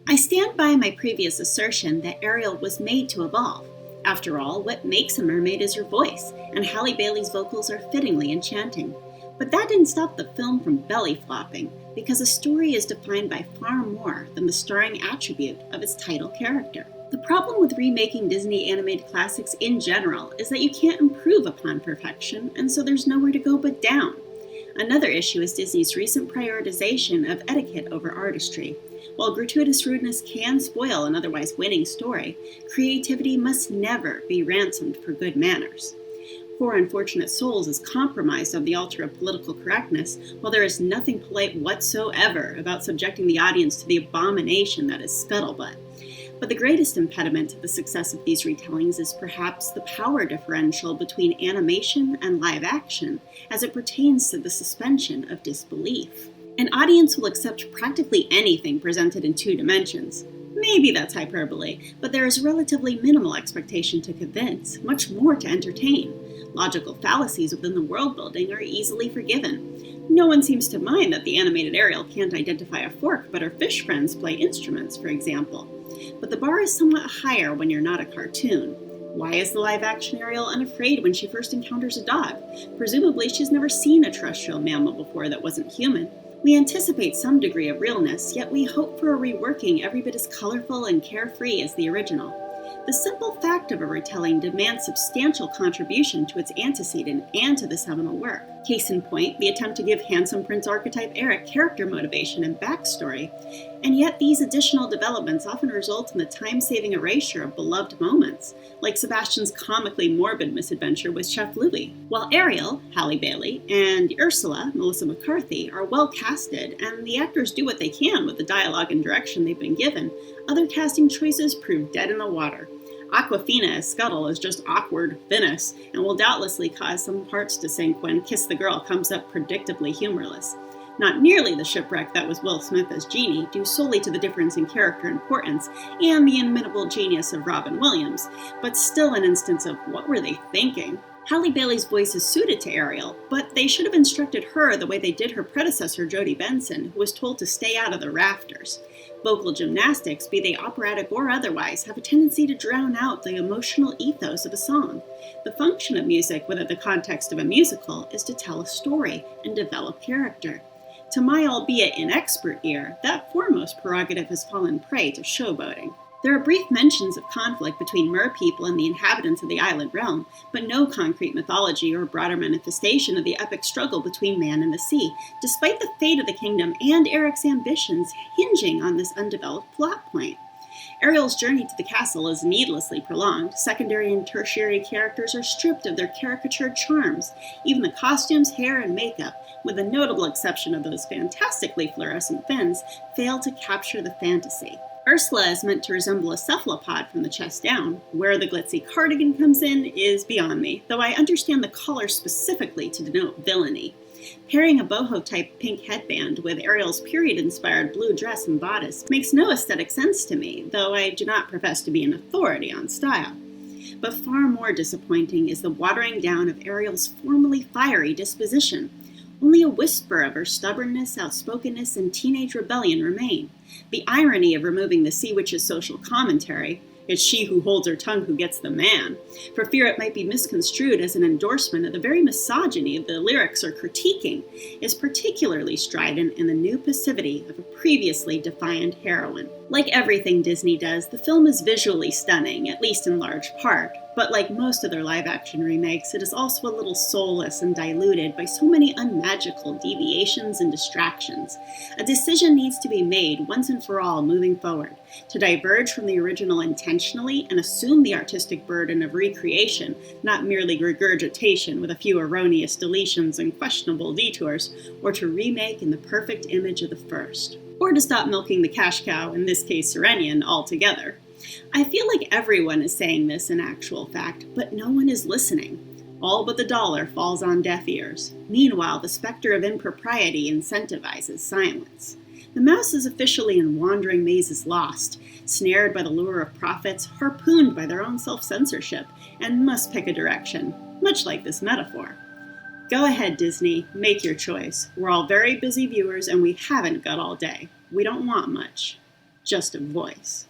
I stand by my previous assertion that Ariel was made to evolve. After all, what makes a mermaid is her voice, and Halle Bailey's vocals are fittingly enchanting. But that didn't stop the film from belly flopping, because a story is defined by far more than the starring attribute of its title character. The problem with remaking Disney animated classics in general is that you can't improve upon perfection, and so there's nowhere to go but down. Another issue is Disney's recent prioritization of etiquette over artistry. While gratuitous rudeness can spoil an otherwise winning story, creativity must never be ransomed for good manners. Poor Unfortunate Souls is compromised on the altar of political correctness, while there is nothing polite whatsoever about subjecting the audience to the abomination that is scuttlebutt. But the greatest impediment to the success of these retellings is perhaps the power differential between animation and live action as it pertains to the suspension of disbelief. An audience will accept practically anything presented in two dimensions. Maybe that's hyperbole, but there is relatively minimal expectation to convince, much more to entertain. Logical fallacies within the world building are easily forgiven. No one seems to mind that the animated Ariel can't identify a fork, but her fish friends play instruments, for example. But the bar is somewhat higher when you're not a cartoon. Why is the live-action Ariel unafraid when she first encounters a dog? Presumably she's never seen a terrestrial mammal before that wasn't human. We anticipate some degree of realness, yet we hope for a reworking every bit as colorful and carefree as the original. The simple fact of a retelling demands substantial contribution to its antecedent and to the seminal work. Case in point, the attempt to give handsome Prince archetype Eric character motivation and backstory. And yet these additional developments often result in the time-saving erasure of beloved moments, like Sebastian's comically morbid misadventure with Chef Louis. While Ariel, Halle Bailey, and Ursula, Melissa McCarthy, are well casted, and the actors do what they can with the dialogue and direction they've been given, other casting choices prove dead in the water. Awkwafina as Scuttle is just awkward Venice, and will doubtlessly cause some hearts to sink when Kiss the Girl comes up predictably humorless. Not nearly the shipwreck that was Will Smith as Genie, due solely to the difference in character importance and the inimitable genius of Robin Williams, but still an instance of what were they thinking? Halle Bailey's voice is suited to Ariel, but they should have instructed her the way they did her predecessor Jodie Benson, who was told to stay out of the rafters. Vocal gymnastics, be they operatic or otherwise, have a tendency to drown out the emotional ethos of a song. The function of music within the context of a musical is to tell a story and develop character. To my albeit inexpert ear, that foremost prerogative has fallen prey to showboating. There are brief mentions of conflict between merpeople and the inhabitants of the island realm, but no concrete mythology or broader manifestation of the epic struggle between man and the sea, despite the fate of the kingdom and Eric's ambitions hinging on this undeveloped plot point. Ariel's journey to the castle is needlessly prolonged. Secondary and tertiary characters are stripped of their caricatured charms. Even the costumes, hair, and makeup, with the notable exception of those fantastically fluorescent fins, fail to capture the fantasy. Ursula is meant to resemble a cephalopod from the chest down. Where the glitzy cardigan comes in is beyond me, though I understand the color specifically to denote villainy. Pairing a boho-type pink headband with Ariel's period-inspired blue dress and bodice makes no aesthetic sense to me, though I do not profess to be an authority on style. But far more disappointing is the watering down of Ariel's formerly fiery disposition. Only a whisper of her stubbornness, outspokenness, and teenage rebellion remain. The irony of removing the Sea Witch's social commentary, "It's she who holds her tongue who gets the man," for fear it might be misconstrued as an endorsement of the very misogyny the lyrics are critiquing, is particularly strident in the new passivity of a previously defiant heroine. Like everything Disney does, the film is visually stunning, at least in large part, but like most of their live-action remakes, it is also a little soulless and diluted by so many unmagical deviations and distractions. A decision needs to be made once and for all moving forward, to diverge from the original intentionally and assume the artistic burden of recreation, not merely regurgitation with a few erroneous deletions and questionable detours, or to remake in the perfect image of the first. Or to stop milking the cash cow, in this case Serenian, altogether. I feel like everyone is saying this in actual fact, but no one is listening. All but the dollar falls on deaf ears. Meanwhile, the specter of impropriety incentivizes silence. The mouse is officially in wandering mazes lost, snared by the lure of profits, harpooned by their own self-censorship, and must pick a direction, much like this metaphor. Go ahead, Disney, make your choice. We're all very busy viewers and we haven't got all day. We don't want much. just a voice.